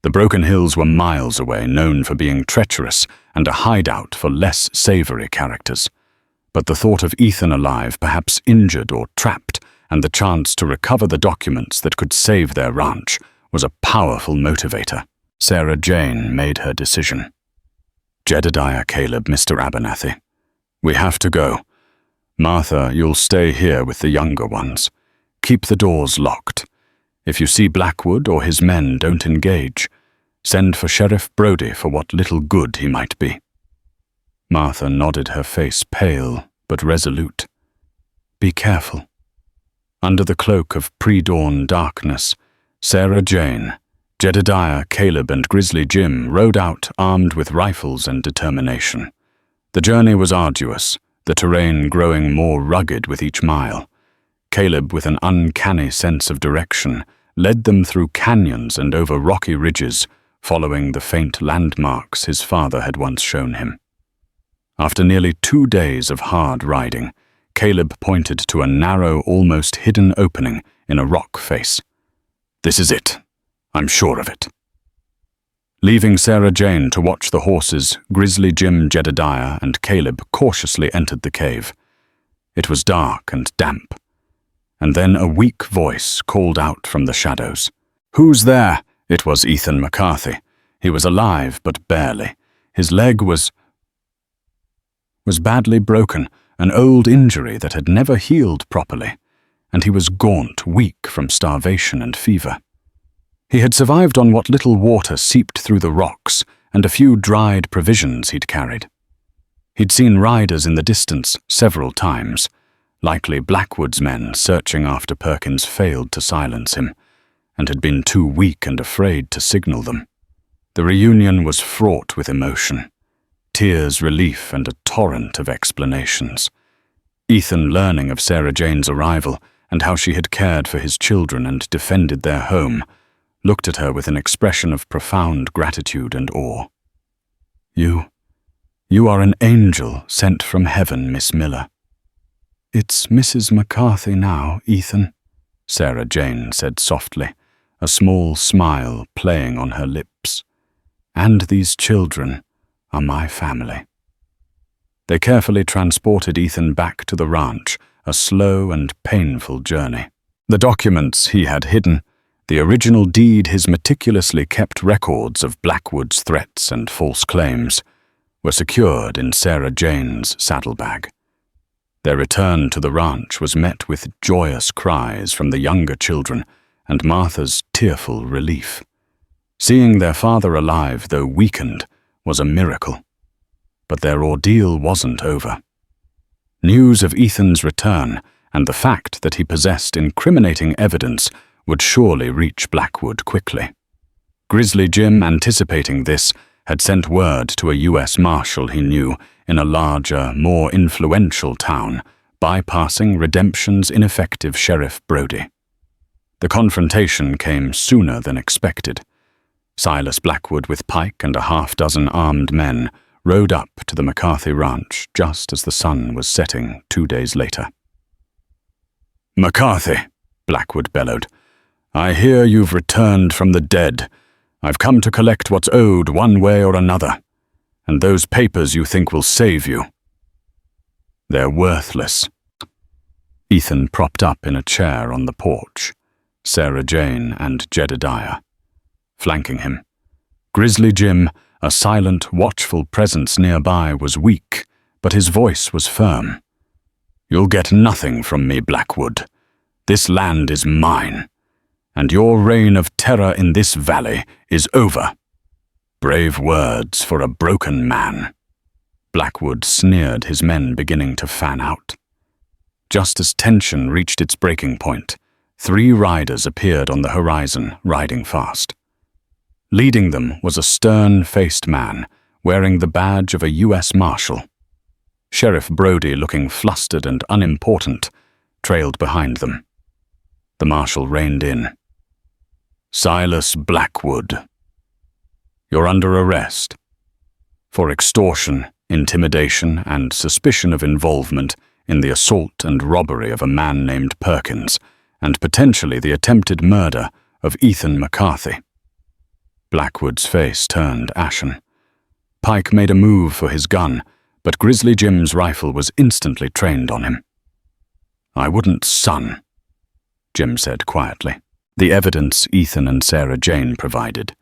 Speaker 1: The Broken Hills were miles away, known for being treacherous and a hideout for less savory characters. But the thought of Ethan alive, perhaps injured or trapped, and the chance to recover the documents that could save their ranch was a powerful motivator. Sarah Jane made her decision. Jedediah, Caleb, Mr. Abernathy. We have to go. Martha, you'll stay here with the younger ones. Keep the doors locked. If you see Blackwood or his men, don't engage. Send for Sheriff Brody for what little good he might be. Martha nodded, her face pale but resolute. Be careful. Under the cloak of pre-dawn darkness, Sarah Jane, Jedediah, Caleb, and Grizzly Jim rode out armed with rifles and determination. The journey was arduous, the terrain growing more rugged with each mile. Caleb, with an uncanny sense of direction, led them through canyons and over rocky ridges, following the faint landmarks his father had once shown him. After nearly 2 days of hard riding, Caleb pointed to a narrow, almost hidden opening in a rock face. This is it. I'm sure of it. Leaving Sarah Jane to watch the horses, Grizzly Jim, Jedediah, and Caleb cautiously entered the cave. It was dark and damp. And then a weak voice called out from the shadows. Who's there? It was Ethan McCarthy. He was alive, but barely. His leg was badly broken, an old injury that had never healed properly, and he was gaunt, weak from starvation and fever. He had survived on what little water seeped through the rocks and a few dried provisions he'd carried. He'd seen riders in the distance several times, likely Blackwood's men searching after Perkins failed to silence him, and had been too weak and afraid to signal them. The reunion was fraught with emotion, tears, relief, and a torrent of explanations. Ethan, learning of Sarah Jane's arrival and how she had cared for his children and defended their home, looked at her with an expression of profound gratitude and awe. You are an angel sent from heaven, Miss Miller." "It's Mrs. McCarthy now, Ethan," Sarah Jane said softly, a small smile playing on her lips. "And these children are my family." They carefully transported Ethan back to the ranch, a slow and painful journey. The documents he had hidden, the original deed, his meticulously kept records of Blackwood's threats and false claims, were secured in Sarah Jane's saddlebag. Their return to the ranch was met with joyous cries from the younger children and Martha's tearful relief. Seeing their father alive, though weakened, was a miracle. But their ordeal wasn't over. News of Ethan's return and the fact that he possessed incriminating evidence would surely reach Blackwood quickly. Grizzly Jim, anticipating this, had sent word to a U.S. Marshal he knew in a larger, more influential town, bypassing Redemption's ineffective Sheriff Brody. The confrontation came sooner than expected. Silas Blackwood, with Pike and a half-dozen armed men, rode up to the McCarthy ranch just as the sun was setting 2 days later. "McCarthy," Blackwood bellowed, "I hear you've returned from the dead. I've come to collect what's owed one way or another, and those papers you think will save you. They're worthless." Ethan propped up in a chair on the porch, Sarah Jane and Jedediah flanking him. Grizzly Jim, a silent, watchful presence nearby, was weak, but his voice was firm. "You'll get nothing from me, Blackwood. This land is mine, and your reign of terror in this valley is over." "Brave words for a broken man." Blackwood sneered, his men beginning to fan out. Just as tension reached its breaking point, 3 riders appeared on the horizon, riding fast. Leading them was a stern-faced man, wearing the badge of a U.S. Marshal. Sheriff Brody, looking flustered and unimportant, trailed behind them. The Marshal reined in. "Silas Blackwood, you're under arrest for extortion, intimidation, and suspicion of involvement in the assault and robbery of a man named Perkins, and potentially the attempted murder of Ethan McCarthy." Blackwood's face turned ashen. Pike made a move for his gun, but Grizzly Jim's rifle was instantly trained on him. "I wouldn't, son," Jim said quietly. The evidence Ethan and Sarah Jane provided,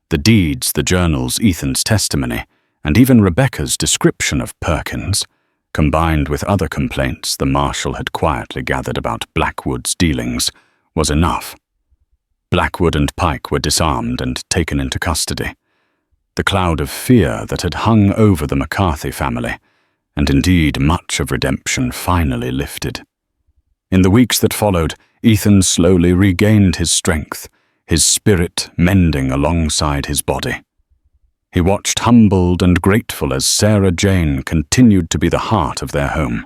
Speaker 1: the deeds, the journals, Ethan's testimony, and even Rebecca's description of Perkins, combined with other complaints the Marshal had quietly gathered about Blackwood's dealings, was enough. Blackwood and Pike were disarmed and taken into custody. The cloud of fear that had hung over the McCarthy family, and indeed much of Redemption, finally lifted. In the weeks that followed, Ethan slowly regained his strength, his spirit mending alongside his body. He watched humbled and grateful as Sarah Jane continued to be the heart of their home.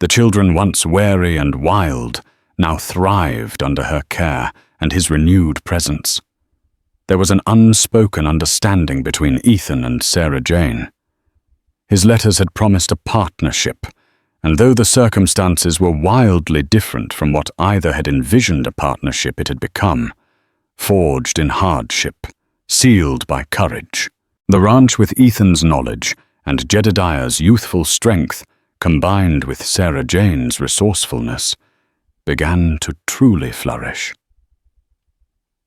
Speaker 1: The children, once wary and wild, now thrived under her care and his renewed presence. There was an unspoken understanding between Ethan and Sarah Jane. His letters had promised a partnership, and though the circumstances were wildly different from what either had envisioned a partnership it had become, forged in hardship, sealed by courage, the ranch, with Ethan's knowledge and Jedediah's youthful strength, combined with Sarah Jane's resourcefulness, began to truly flourish.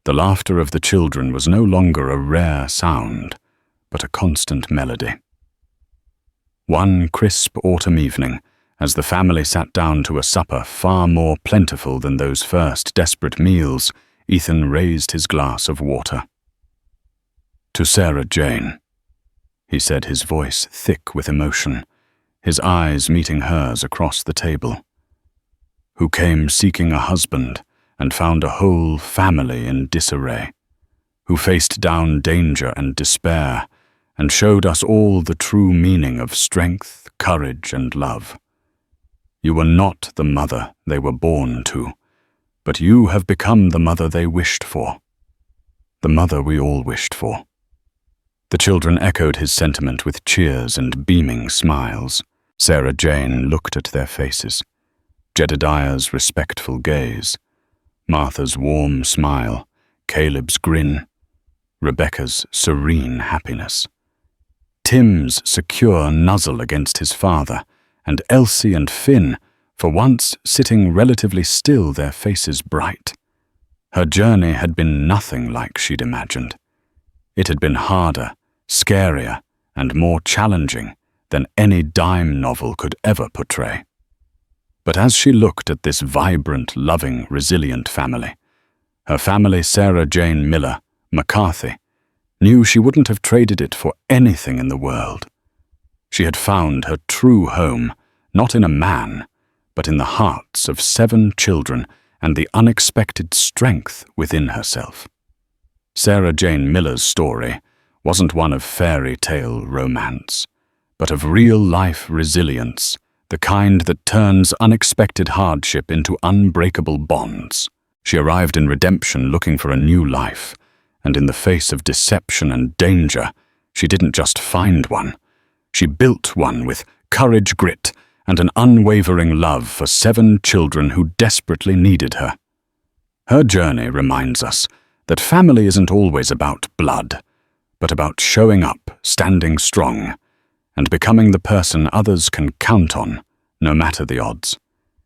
Speaker 1: The laughter of the children was no longer a rare sound, but a constant melody. One crisp autumn evening, as the family sat down to a supper far more plentiful than those first desperate meals, Ethan raised his glass of water. To Sarah Jane, he said, his voice thick with emotion, his eyes meeting hers across the table, who came seeking a husband and found a whole family in disarray, who faced down danger and despair and showed us all the true meaning of strength, courage, and love. You were not the mother they were born to, but you have become the mother they wished for, the mother we all wished for. The children echoed his sentiment with cheers and beaming smiles. Sarah Jane looked at their faces, Jedediah's respectful gaze, Martha's warm smile, Caleb's grin, Rebecca's serene happiness, Tim's secure nuzzle against his father, and Elsie and Finn, for once sitting relatively still, their faces bright. Her journey had been nothing like she'd imagined. It had been harder, scarier, and more challenging than any dime novel could ever portray. But as she looked at this vibrant, loving, resilient family, her family, Sarah Jane Miller, McCarthy, knew she wouldn't have traded it for anything in the world. She had found her true home, not in a man, but in the hearts of 7 children and the unexpected strength within herself. Sarah Jane Miller's story wasn't one of fairy tale romance, but of real-life resilience, the kind that turns unexpected hardship into unbreakable bonds. She arrived in redemption looking for a new life, and in the face of deception and danger, she didn't just find one. She built one with courage, grit, and an unwavering love for 7 children who desperately needed her. Her journey reminds us that family isn't always about blood, but about showing up, standing strong, and becoming the person others can count on, no matter the odds.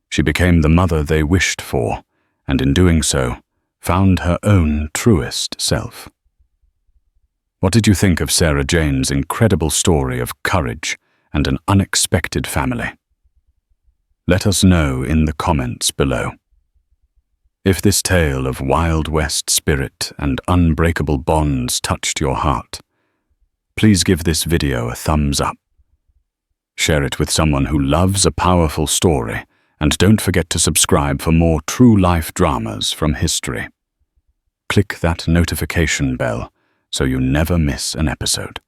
Speaker 1: She became the mother they wished for, and in doing so, found her own truest self. What did you think of Sarah Jane's incredible story of courage and an unexpected family? Let us know in the comments below. If this tale of Wild West spirit and unbreakable bonds touched your heart, please give this video a thumbs up. Share it with someone who loves a powerful story, and don't forget to subscribe for more true-life dramas from history. Click that notification bell so you never miss an episode.